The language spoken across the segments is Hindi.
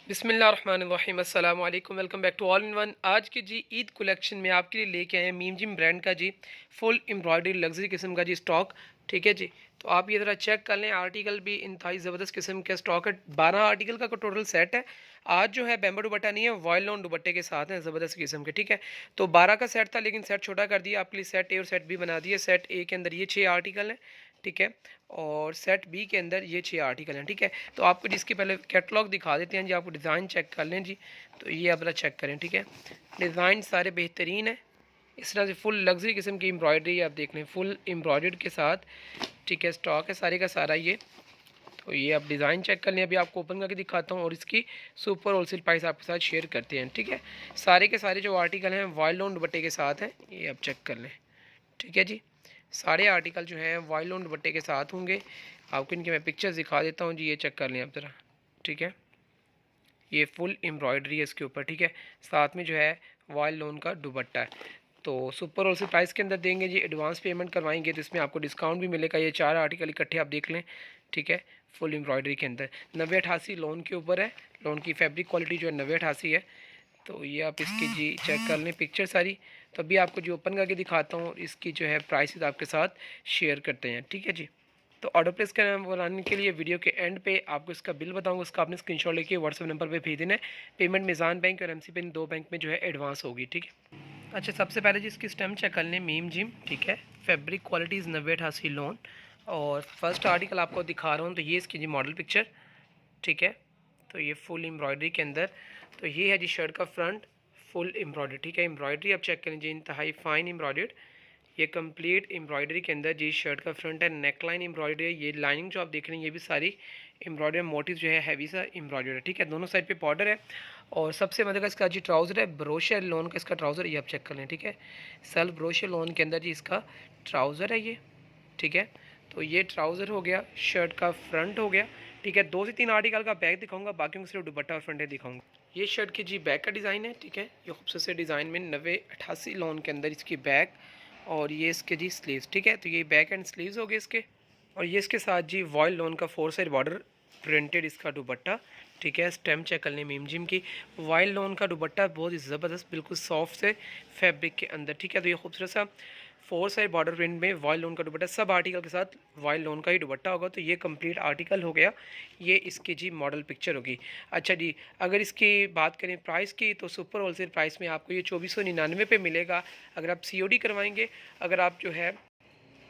बिस्मिल्लाहिर्रहमानिर्रहीम अस्सलाम वालेकुम, welcome back to all in one. आज की जी ईद कलेक्शन में आपके लिए लेके आए हैं मीम जिम ब्रांड का जी फुल एम्ब्रॉयडरी लग्जरी किस्म का जी स्टॉक। ठीक है जी, तो आप ये ज़रा चेक कर लें। आर्टिकल भी इंतहाई ज़बरदस्त किस्म का स्टॉक है। 12 आर्टिकल का टोटल सेट है। आज जो है बैम्बो दुपट्टा नहीं है, वॉयल लॉन दुपट्टे के साथ हैं ज़बरदस्त किस्म के। ठीक है, तो 12 का सेट था लेकिन सेट छोटा कर दिया आपके लिए। सेट ए और सेट बी बना दिए। सेट ए के अंदर ये 6 आर्टिकल हैं, ठीक है, और सेट बी के अंदर ये 6 आर्टिकल हैं। ठीक है, तो आपको जिसके पहले कैटलॉग दिखा देते हैं जी, आपको डिज़ाइन चेक कर लें जी। तो ये आप ज़रा चेक करें। ठीक है, डिज़ाइन सारे बेहतरीन है। इस तरह से फुल लग्जरी किस्म की एम्ब्रॉयडरी आप देख लें, फुल एम्ब्रॉयडर्ड के साथ। ठीक है, स्टॉक है सारे का सारा ये। तो ये आप डिज़ाइन चेक कर लें। अभी आपको ओपन करके दिखाता हूँ और इसकी सुपर होलसेल प्राइस आपके साथ शेयर करते हैं। ठीक है, सारे के सारे जो आर्टिकल हैं वॉयल लॉन दुपट्टे के साथ हैं, ये आप चेक कर लें। ठीक है जी, सारे आर्टिकल जो हैं वॉयल लॉन दुपट्टे के साथ होंगे। आपको इनके मैं पिक्चर्स दिखा देता हूँ जी, ये चेक कर लें आप ज़रा। ठीक है, ये फुल एम्ब्रॉयडरी है इसके ऊपर। ठीक है, साथ में जो है वॉयल लोन का दुपट्टा है। तो सुपर होलसेल प्राइस के अंदर देंगे जी। एडवांस पेमेंट करवाएंगे तो इसमें आपको डिस्काउंट भी मिलेगा। ये 4 आर्टिकल इकट्ठे आप देख लें। ठीक है, फुल एम्ब्रॉयडरी के अंदर 9088 लोन के ऊपर है। लोन की फैब्रिक क्वालिटी जो है 9088 है। तो ये आप इसकी जी चेक कर लें पिक्चर सारी। तो अभी आपको जो ओपन करके दिखाता हूँ, इसकी जो है प्राइसेस आपके साथ शेयर करते हैं। ठीक है जी, तो ऑर्डर प्लेस बनाने के लिए वीडियो के एंड पे आपको इसका बिल बताऊंगा, उसका आपने स्क्रीनशॉट लेके व्हाट्सएप नंबर पे भेज देना है। पेमेंट मिज़ान बैंक और एमसी बैंक दो बैंक में जो है एडवांस होगी। ठीक है, अच्छा सबसे पहले जी इसकी स्टेम चेक कर लें, मीम जिम। ठीक है, फैब्रिक क्वालिटीज़ 9088 लोन। और फर्स्ट आर्टिकल आपको दिखा रहा हूँ, तो ये इसकी जी मॉडल पिक्चर। ठीक है, तो ये फुल एम्ब्रॉयडरी के अंदर। तो ये है जी शर्ट का फ्रंट, फुल एम्ब्रॉयडरी। ठीक है, एम्ब्रॉयडरी आप चेक करें जी, इंतहाई फाइन एम्ब्रॉयडर्ड। ये कंप्लीट एम्ब्रॉयडरी के अंदर जी शर्ट का फ्रंट है। नेक लाइन एम्ब्रॉयडरी है। ये लाइनिंग जो आप देख रहे हैं ये भी सारी एम्ब्रॉयडरी मोटिव जो है हैवी सा एम्ब्रॉयडरी है। ठीक है, दोनों साइड पे बॉर्डर है। और सबसे मजे का इसका जी ट्राउज़र है, ब्रोशर लोन का इसका ट्राउज़र, ये आप चेक कर लें। ठीक है, सेल्फ ब्रोशर लोन के अंदर जी इसका ट्राउज़र है ये। ठीक है, तो ये ट्राउज़र हो गया, शर्ट का फ्रंट हो गया। ठीक है, 2 से 3 आर्टिकल का बैक दिखाऊंगा, बाकी को सिर्फ दुपट्टा और फ्रंट है दिखाऊंगा। ये शर्ट की जी बैक का डिज़ाइन है। ठीक है, ये खूबसूरत से डिज़ाइन में 9088 लोन के अंदर इसकी बैक। और ये इसके जी स्लीव्स। ठीक है, तो ये बैक एंड स्लीव्स हो गए इसके। और ये इसके साथ जी वॉयल लोन का 4 साइड बॉर्डर प्रिंटेड इसका दुपट्टा। ठीक है, स्टेम चेक कर लें मीम जिम की। वॉयल लोन का दुपट्टा बहुत ही ज़बरदस्त, बिल्कुल सॉफ्ट से फैब्रिक के अंदर। ठीक है, तो ये खूबसूरत सा 4 साइड बॉर्डर प्रिंट में वॉयल लोन का दुपट्टा, सब आर्टिकल के साथ वॉयल लोन का ही दुपट्टा होगा। तो ये कंप्लीट आर्टिकल हो गया। ये इसकी जी मॉडल पिक्चर होगी। अच्छा जी, अगर इसकी बात करें प्राइस की, तो सुपर होलसेल प्राइस में आपको ये 2499 पे मिलेगा अगर आप सीओडी करवाएंगे। अगर आप जो है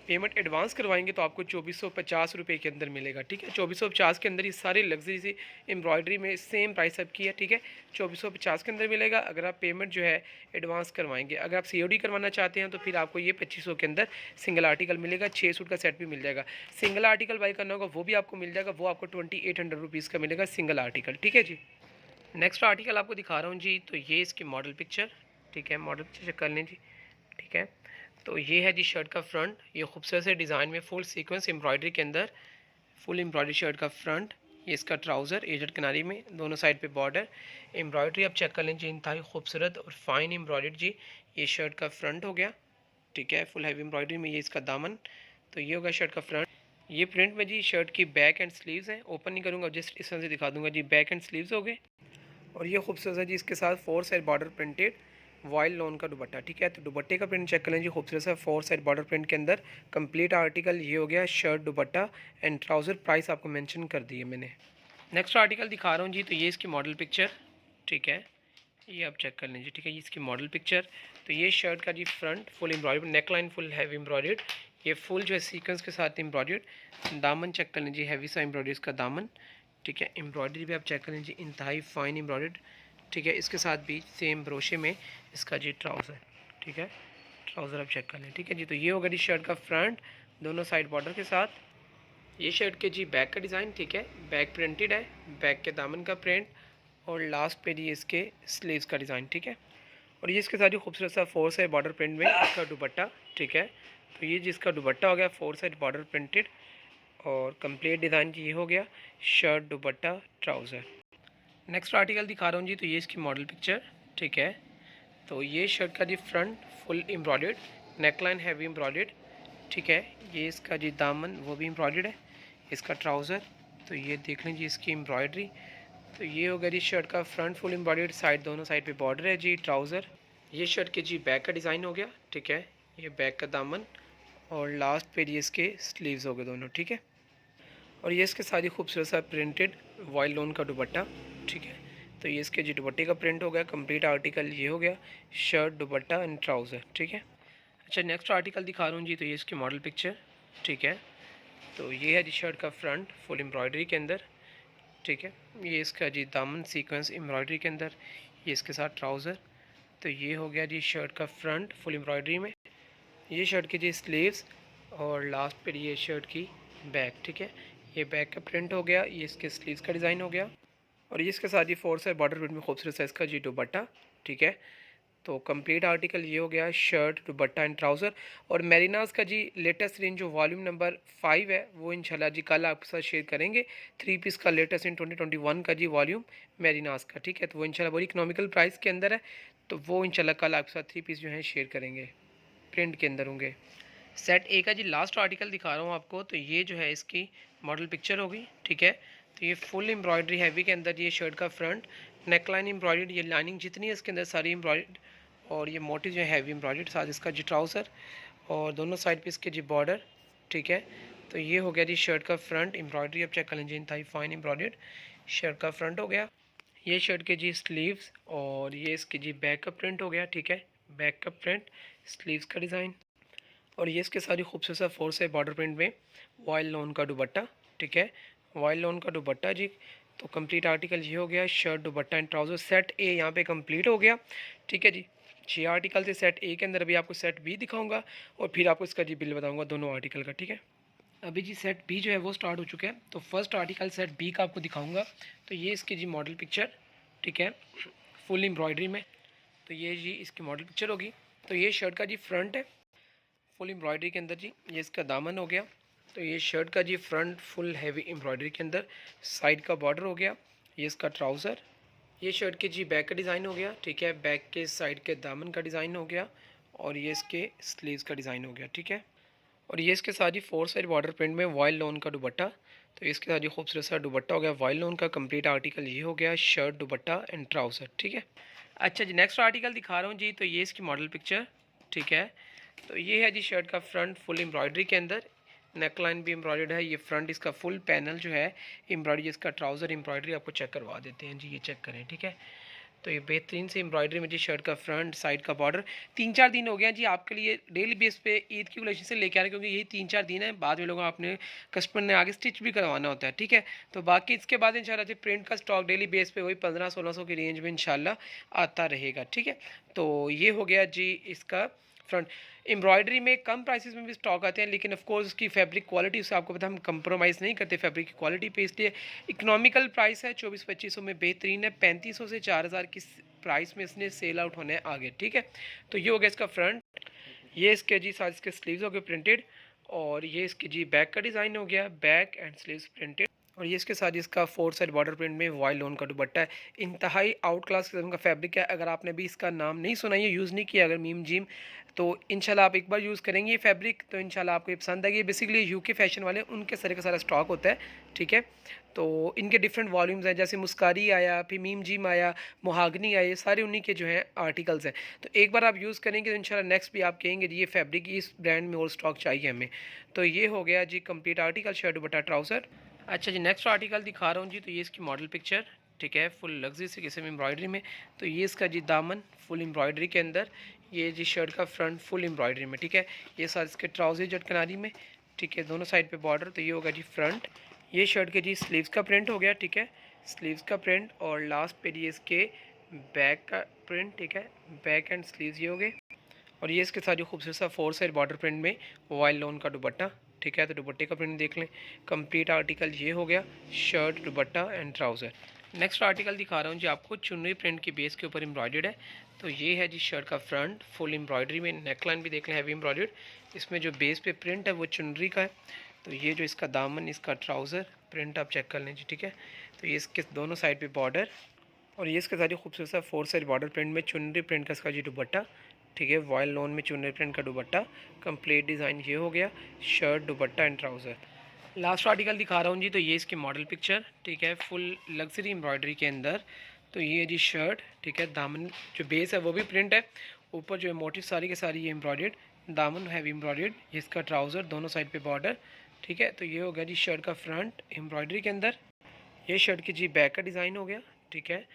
पेमेंट एडवांस करवाएंगे तो आपको 2450 रुपये के अंदर मिलेगा। ठीक है, 2450 के अंदर ये सारे लग्जरी सी एम्ब्रॉयडरी में सेम प्राइस सबकी है। ठीक है, 2450 के अंदर मिलेगा अगर आप पेमेंट जो है एडवांस करवाएंगे। अगर आप सीओडी करवाना चाहते हैं तो फिर आपको ये 2500 के अंदर सिंगल आर्टिकल मिलेगा। 6 सूट का सेट भी मिल जाएगा। सिंगल आर्टिकल बाई करना होगा वो भी आपको मिल जाएगा, वो आपको 2800 रुपीज़ का मिलेगा सिंगल आर्टिकल। ठीक है जी, नेक्स्ट आर्टिकल आपको दिखा रहा हूँ जी। तो ये इसकी मॉडल पिक्चर। ठीक है, मॉडल पिक्चर चेक कर लें जी। ठीक है, तो ये है जी शर्ट का फ्रंट। ये खूबसूरत से डिज़ाइन में फुल सीक्वेंस एम्ब्रॉयडरी के अंदर फुल एम्ब्रॉयडरी शर्ट का फ्रंट। ये इसका ट्राउज़र एजेड किनारी में, दोनों साइड पे बॉर्डर। एम्ब्रॉयडरी आप चेक कर लें जी, इंतहाई खूबसूरत और फाइन एम्ब्रॉयडरी जी। ये शर्ट का फ्रंट हो गया। ठीक है, फुल हैवी एम्ब्रॉयडरी में ये इसका दामन। तो ये होगा शर्ट का फ्रंट। ये प्रिंट में जी शर्ट की बैक एंड स्लीव्स हैं। ओपन नहीं करूँगा, जस्ट इस तरह से दिखा दूँगा जी। बैक एंड स्लीव्स हो गए। और ये खूबसूरत है जी, इसके साथ 4 side border printed vial loan का दुपट्टा। ठीक है, तो दुपट्टे का प्रिंट चेक कर लें जी, खूबसूरत सा 4 साइड बॉर्डर प्रिंट के अंदर कंप्लीट आर्टिकल ये हो गया। Shirt, dupatta and trouser price आपको मेंशन कर दिए मैंने। नेक्स्ट आर्टिकल दिखा रहा हूँ जी। तो ये इसकी मॉडल पिक्चर। ठीक है, ये आप चेक कर लें जी। ठीक है, ये इसकी मॉडल पिक्चर। तो ये शर्ट का जी front full embroidered, neck line full heavy embroidered. ये फुल जो है सीक्वेंस के साथ एम्ब्रॉयडर्ड। दामन चेक कर लें जी, हैवी सा एम्ब्रॉयडरी इसका दामन। ठीक है, एम्ब्रॉयडरी भी आप चेक कर लें जी, इंतहाई फाइन एम्ब्रॉयडर्ड। ठीक है, इसके साथ भी सेम ब्रोशे में इसका जी ट्राउज़र। ठीक है, ट्राउज़र आप चेक कर लें। ठीक है जी, तो ये होगा जी शर्ट का फ्रंट, दोनों साइड बॉर्डर के साथ। ये शर्ट के जी बैक का डिज़ाइन। ठीक है, बैक प्रिंटेड है, बैक के दामन का प्रिंट। और लास्ट पे जी इसके स्लीव्स का डिज़ाइन। ठीक है, और ये इसके साथ ही खूबसूरत सा 4 साइड बॉर्डर प्रिंट में इसका दुपट्टा। ठीक है, तो ये जिसका दुपट्टा हो गया 4 साइड बॉर्डर प्रिंटेड। और कंप्लीट डिज़ाइन जी ये हो गया, shirt, dupatta, trouser. Next article दिखा रहा हूँ जी। तो ये इसकी मॉडल पिक्चर। ठीक है, तो ये शर्ट का जी front full embroidered, neckline heavy embroidered. ठीक है, ये इसका जी दामन वो भी एम्ब्रॉयडर्ड है। इसका ट्राउज़र, तो ये देख लें जी इसकी एम्ब्रॉयडरी। तो ये हो गया जी शर्ट का फ्रंट फुल एम्ब्रॉयडर्ड, साइड दोनों साइड पे बॉर्डर है जी, ट्राउज़र। ये शर्ट के जी बैक का डिज़ाइन हो गया, ठीक है, ये बैक का दामन और लास्ट पे ये इसके स्लीव्स हो गए दोनों, ठीक है। और ये इसके साथ ही खूबसूरत सा प्रिंटेड वाइल्ड लोन का दुपट्टा, ठीक है। तो ये इसके जी दुपट्टे का प्रिंट हो गया, कंप्लीट आर्टिकल ये हो गया, शर्ट दुपट्टा एंड ट्राउज़र, ठीक है। अच्छा नेक्स्ट आर्टिकल दिखा रहा हूँ जी, तो ये इसकी मॉडल पिक्चर, ठीक है। तो ये है जी शर्ट का फ्रंट फुल एम्ब्रॉयडरी के अंदर, ठीक है। ये इसका जी दामन सीक्वेंस एम्ब्रॉयडरी के अंदर, ये इसके साथ ट्राउज़र। तो ये हो गया जी शर्ट का फ्रंट फुल एम्ब्रॉयडरी में, ये शर्ट की जी स्लीव्स और लास्ट पर ये शर्ट की बैक, ठीक है। ये बैक का प्रिंट हो गया, ये इसके स्लीव्स का डिज़ाइन हो गया और ये इसके साथ ही 4 साइड बॉर्डर प्रिंट में खूबसूरत सा इसका जी दुपट्टा, ठीक है। तो कंप्लीट आर्टिकल ये हो गया, शर्ट दुपट्टा एंड ट्राउज़र। और मेरिनास का जी लेटेस्ट रेंज जो वॉल्यूम नंबर 5 है वो इंशाल्लाह जी कल आपके साथ शेयर करेंगे। 3 पीस का लेटेस्ट इन 2021 का जी वॉल्यूम मेरिनास का, ठीक है। तो वो इंशाल्लाह बड़ी इकोनॉमिकल प्राइस के अंदर है, तो वो इंशाल्लाह कल आपके साथ 3 पीस जो है शेयर करेंगे, प्रिंट के अंदर होंगे। सेट ए का जी लास्ट आर्टिकल दिखा रहा हूँ आपको, तो ये जो है इसकी मॉडल पिक्चर होगी, ठीक है। तो ये फुल एम्ब्रॉयडरी हैवी के अंदर ये शर्ट का फ्रंट नेक लाइन एम्ब्रॉयड, ये लाइनिंग जितनी है इसके अंदर सारी एम्ब्रॉयड और ये मोटी जो है हैवी एम्ब्रॉयड, साथ इसका जी ट्राउज़र और दोनों साइड पे इसके जी बॉर्डर, ठीक है। तो ये हो गया जी शर्ट का फ्रंट एम्ब्रॉयडरी, अब चेक कर लीजिए, इंतहाई फाइन एम्ब्रॉयड शर्ट का फ्रंट हो गया। ये शर्ट के जी स्लीव्स और ये इसकी जी बैक का प्रिंट हो गया, ठीक है, बैक का प्रिंट, स्लीव्स का डिज़ाइन और ये इसके सारी खूबसूरत सा 4 से बॉर्डर प्रिंट में वाइल्ड लोन का दुपट्टा, ठीक है, वाइल्ड लोन का दुपट्टा जी। तो कंप्लीट आर्टिकल ये हो गया, shirt dupatta and trouser. Set ए यहाँ पे कंप्लीट हो गया, ठीक है जी। 6 आर्टिकल थे सेट ए के अंदर, अभी आपको सेट बी दिखाऊंगा और फिर आपको इसका जी बिल बताऊंगा दोनों आर्टिकल का, ठीक है। अभी जी सेट बी जो है वो स्टार्ट हो चुका है, तो फर्स्ट आर्टिकल सेट बी का आपको दिखाऊंगा। तो ये इसकी जी मॉडल पिक्चर, ठीक है, फुल एम्ब्रॉयडरी में। तो ये जी इसकी मॉडल पिक्चर होगी। तो ये शर्ट का जी फ्रंट है फुल एम्ब्रॉयडरी के अंदर जी, ये इसका दामन हो गया। तो ये शर्ट का जी फ्रंट फुल हैवी एम्ब्रॉयडरी के अंदर, साइड का बॉर्डर हो गया, ये इसका ट्राउज़र। ये शर्ट के जी बैक का डिज़ाइन हो गया, ठीक है, बैक के साइड के दामन का डिज़ाइन हो गया और ये इसके स्लीव्स का डिज़ाइन हो गया, ठीक है। और ये इसके साथ ही 4 साइड बॉर्डर प्रिंट में वाइल्ड लोन का दुपट्टा। तो इसके साथ ही खूबसूरत सा दुपट्टा हो गया वाइल्ड लोन का। कंप्लीट आर्टिकल ये हो गया, शर्ट दुपट्टा एंड ट्राउज़र, ठीक है। अच्छा जी नेक्स्ट आर्टिकल दिखा रहा हूँ जी, तो ये इसकी मॉडल पिक्चर, ठीक है। तो ये है जी शर्ट का फ्रंट फुल एम्ब्रॉयडरी के अंदर, नेक लाइन भी एम्ब्रॉयडर्ड है, ये फ्रंट इसका फुल पैनल जो है एम्ब्रॉयडरी, इसका ट्राउज़र एम्ब्रॉयडरी आपको चेक करवा देते हैं जी, ये चेक करें, ठीक है। तो ये बेहतरीन से एम्ब्रॉयडरी में जी शर्ट का फ्रंट साइड का बॉर्डर। 3-4 दिन हो गया जी आपके लिए डेली बेस पे ईद की कलेक्शन से लेके आ रहे हैं, क्योंकि यही 3-4 दिन है, बाद में लोगों आपने कस्टमर ने आगे स्टिच भी करवाना होता है, ठीक है। तो बाकी इसके बाद इंशाल्लाह जी प्रिंट का स्टॉक डेली बेस पे वही 1500-1600 की रेंज में इंशाल्लाह आता रहेगा, ठीक है। तो ये हो गया जी इसका फ्रंट। एम्ब्रॉयडरी में कम प्राइसेस में भी स्टॉक आते हैं, लेकिन ऑफ कोर्स उसकी फैब्रिक क्वालिटी उससे आपको पता है हम कंप्रोमाइज़ नहीं करते फैब्रिक की क्वालिटी पे, इसलिए इकोनॉमिकल प्राइस है, 2400-2500 में बेहतरीन है। 3500 से 4000 की प्राइस में इसने सेल आउट होने आगे, ठीक है। तो ये हो गया इसका फ्रंट, ये इसके जी साथ इसके स्लीव्स हो गए प्रिंटेड और ये इसके जी बैक का डिज़ाइन हो गया, बैक एंड स्लीव्स प्रिंटेड और ये इसके साथ इसका 4 साइड बॉर्डर प्रिंट में वाइल्ड लोन का दुपट्टा है। इंतहाई आउट क्लास किस्म का फैब्रिक है, अगर आपने भी इसका नाम नहीं सुना, ये यूज़ नहीं किया अगर मीम जिम, तो इंशाल्लाह आप एक बार यूज़ करेंगे ये फैब्रिक तो इंशाल्लाह आपको ये पसंद आएगी। बेसिकली यूके फैशन वाले उनके सारे का सारा स्टॉक होता है, ठीक है। तो इनके डिफरेंट वॉल्यूम्स हैं, जैसे मुस्कारी आया, फिर मीम जिम आया, मोहागनी आया, ये सारे उन्हीं के जो हैं आर्टिकल्स हैं। तो एक बार आप यूज़ करेंगे तो इंशाल्लाह नेक्स्ट भी आप कहेंगे जी ये फैब्रिक इस ब्रांड में और स्टॉक चाहिए हमें। तो ये हो गया जी complete article, shirt dupatta trouser. अच्छा जी नेक्स्ट आर्टिकल दिखा रहा हूँ जी, तो ये इसकी मॉडल पिक्चर, ठीक है, फुल लग्जरी से किस्म एम्ब्रॉयडरी में। तो ये इसका जी दामन फुल एम्ब्रॉयडरी के अंदर, ये जी शर्ट का फ्रंट फुल एम्ब्रॉयडरी में, ठीक है। ये साथ इसके ट्राउज़र जटकनारी में, ठीक है, दोनों साइड पे बॉर्डर। तो ये होगा जी फ्रंट, ये शर्ट के जी स्लीव्स का प्रिंट हो गया, ठीक है, स्लीव्स का प्रिंट और लास्ट पे ये इसके बैक का प्रिंट, ठीक है, बैक एंड स्लीव्स ये हो गए और ये इसके साथ जो खूबसूरत सा 4 साइड बॉर्डर प्रिंट में वाइल्ड लोन का दुपट्टा, ठीक है। तो दुपट्टे का प्रिंट देख लें, कंप्लीट आर्टिकल ये हो गया, shirt dupatta and trouser. Next article दिखा रहा हूँ जी आपको, चुनरी प्रिंट की बेस के ऊपर एम्ब्रॉयडर्ड है। तो ये है जी शर्ट का फ्रंट फुल एम्ब्रॉयडरी में, नेकलाइन भी देख लें हैवी एम्ब्रॉयडर्ड, इसमें जो बेस पे प्रिंट है वो चुनरी का है। तो ये जो इसका दामन, इसका ट्राउज़र प्रिंट आप चेक कर लें जी, ठीक है। तो ये इसके दोनों साइड पर बॉर्डर और ये इसके साथ खूबसूरत सा 4 साइड बॉर्डर प्रिंट में चुनरी प्रिंट का इसका जी दुपट्टा, ठीक है, वाइल्ड लोन में चुनरी प्रिंट का दुपट्टा। कंप्लीट डिज़ाइन ये हो गया, shirt dupatta and trouser. Last article दिखा रहा हूँ जी। तो ये इसकी मॉडल पिक्चर, ठीक है, फुल लग्जरी एम्ब्रॉयडरी के अंदर। तो ये है जी शर्ट, ठीक है, दामन जो बेस है वो भी प्रिंट है, ऊपर जो है मोटिव सारी के सारी ये एम्ब्रॉयडर्ड, दामन हैवी एम्ब्रॉयडर्ड, इसका ट्राउज़र दोनों साइड पे बॉर्डर, ठीक है। तो ये हो गया जी शर्ट का फ्रंट एम्ब्रॉयडरी के अंदर। ये शर्ट की जी बैक का डिज़ाइन हो गया, ठीक है।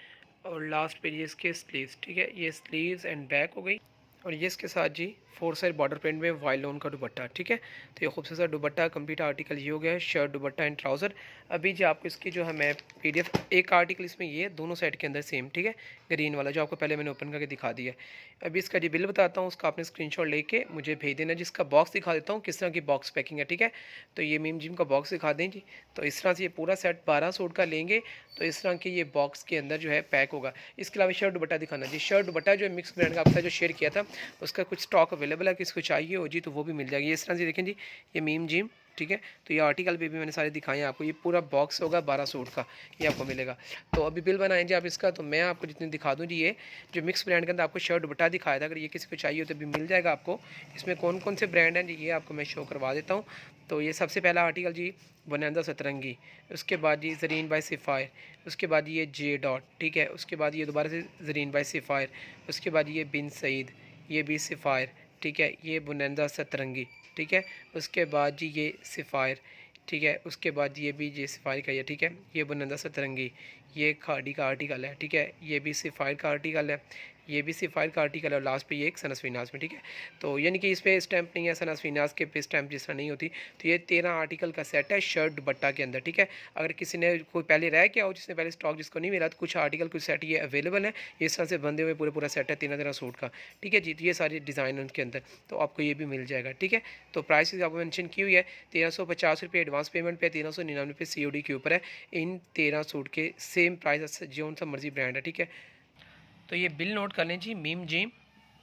और लास्ट पे ये इसके स्लीव्स, ठीक है, ये स्लीव्स एंड बैक हो गई। और ये इसके साथ जी 4 साइड बॉर्डर प्रिंट में वाइलोन का दुपट्टा, ठीक है। तो ये खूबसूरत सा दुपट्टा कंप्लीट आर्टिकल ये हो गया है, शर्ट दुपट्टा एंड ट्राउज़र। अभी जी आपको इसकी जो है मैं पीडीएफ, एक आर्टिकल इसमें ये दोनों साइड के अंदर सेम, ठीक है, ग्रीन वाला जो आपको पहले मैंने ओपन करके दिखा दिया है। अभी इसका जी बिल बताता हूँ, उसका आपने स्क्रीनशॉट लेके मुझे भेज देना। जिसका बॉक्स दिखा देता हूँ किस तरह की बॉक्स पैकिंग है, ठीक है। तो ये मीम जिम का बॉक्स दिखा दें जी। तो इस तरह से ये पूरा सेट 12 सूट का लेंगे तो इस तरह के ये बॉक्स के अंदर जो है पैक होगा। इसके अलावा शर्ट दुपट्टा दिखाना जी। शर्ट दुपट्टा जो है मिक्स ब्रांड का आपका जो शेयर किया था उसका कुछ स्टॉक अवेलेबल है, किसको चाहिए हो जी तो वो भी मिल जाएगी। इस तरह से देखें जी, ये मीम जिम, ठीक है। तो ये आर्टिकल पे भी मैंने सारे दिखाए हैं आपको। ये पूरा बॉक्स होगा 12 सूट का, ये आपको मिलेगा। तो अभी बिल बनाएं जी आप इसका। तो मैं आपको जितने दिखा दूँ जी, ये जो मिक्स ब्रांड के अंदर आपको शर्ट दुपट्टा दिखाया था, अगर ये किसी को चाहिए हो तो भी मिल जाएगा आपको। इसमें कौन कौन से ब्रांड हैं जी ये आपको मैं शो करवा देता हूँ। तो ये सबसे पहला आर्टिकल जी बोनांजा सतरंगी, उसके बाद जी ज़रीन बाय सिफ़ायर, उसके बाद ये जे डॉट, ठीक है, उसके बाद ये दोबारा से ज़रीन बाय सिफ़ायर, उसके बाद ये बिन सईद, ये भी सिफ़ायर, ठीक है, ये बोनांजा सतरंगी, ठीक है, उसके बाद जी ये सिफ़ायर, ठीक है, उसके बाद ये भी ये सिफ़ायर का है, ठीक है, ये बोनांजा सतरंगी, ये खाड़ी का आर्टिकल है, ठीक है, ये भी सिफ़ायर का आर्टिकल है, ये भी सिफ़ायर का आर्टिकल है, और लास्ट पे ये एक सनसफीनाज में, ठीक है। तो यानी कि इस पर स्टैंप नहीं है, सनसफीनाज के पे स्टैंप जिस तरह नहीं होती। तो ये 13 आर्टिकल का सेट है शर्ट दुपट्टा के अंदर, ठीक है। अगर किसी ने कोई पहले रह गया हो, जिसने पहले स्टॉक जिसको नहीं मिला, तो कुछ आर्टिकल कुछ सेट ये अवेलेबल है। इस तरह से बंधे हुए पूरा सेट है 13 सूट का, ठीक है जी। तो ये सारे डिज़ाइन उनके अंदर, तो आपको ये भी मिल जाएगा, ठीक है। तो प्राइस आपको मेंशन की हुई है, 1350 रुपये एडवांस पेमेंट पे, 1399 रुपये COD के ऊपर है। इन 13 सूट के सेम प्राइस जो सा मर्जी ब्रांड है, ठीक है। तो ये बिल नोट कर लें जी, मीम जिम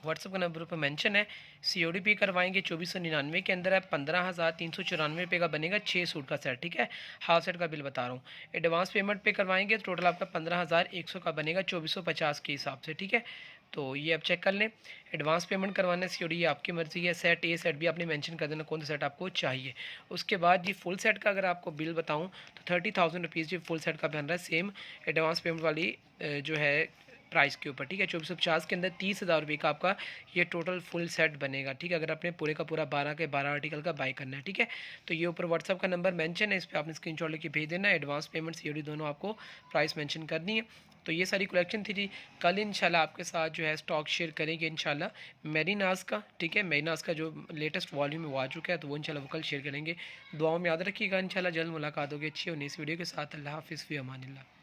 व्हाट्सअप का नंबर पर मेंशन है। COD पे करवाएंगे 2499 के अंदर है, 15,394 रुपये का बनेगा 6 सूट का सेट, ठीक है। हाफ सेट का बिल बता रहा हूँ। एडवांस पेमेंट पे करवाएंगे तो टोटल आपका 15,100 का बनेगा 2450 के हिसाब से, ठीक है। तो ये आप चेक कर लें। एडवांस पेमेंट करवाने COD ये आपकी मर्ज़ी है। सेट ए सेट भी आपने मेंशन कर देना कौन सा सेट आपको चाहिए। उसके बाद जी फुल सेट का अगर आपको बिल बताऊँ तो 30,000 रुपीज़ जी फुल सेट का बन रहा है, सेम एडवांस पेमेंट वाली जो है प्राइस के ऊपर, ठीक है। 2450 के अंदर 30,000 रुपये का आपका ये टोटल फुल सेट बनेगा, ठीक है, अगर आपने पूरे का पूरा 12 के 12 आर्टिकल का बाय करना है, ठीक है। तो ये ऊपर व्हाट्सअप का नंबर मेंशन है, इस पर आपने स्क्रीनशॉट लेके भेज देना है। एडवांस पेमेंट COD दोनों आपको प्राइस मेंशन करनी है। तो ये सारी कलेक्शन थी जी। कल इंशाल्लाह आपके साथ जो है स्टॉक शेयर करेंगे इंशाल्लाह मेरीनाज का, ठीक है। मेरीनाज का जो लेटेस्ट वॉल्यूम वो आ चुका है, तो वो इंशाल्लाह वो कल शेयर करेंगे। दुआओं में याद रखिएगा, इंशाल्लाह जल्द मुलाकात होगी अच्छी होनी इस वीडियो के साथ। अल्लाह हाफिज़, फ़ी अमानिल्लाह।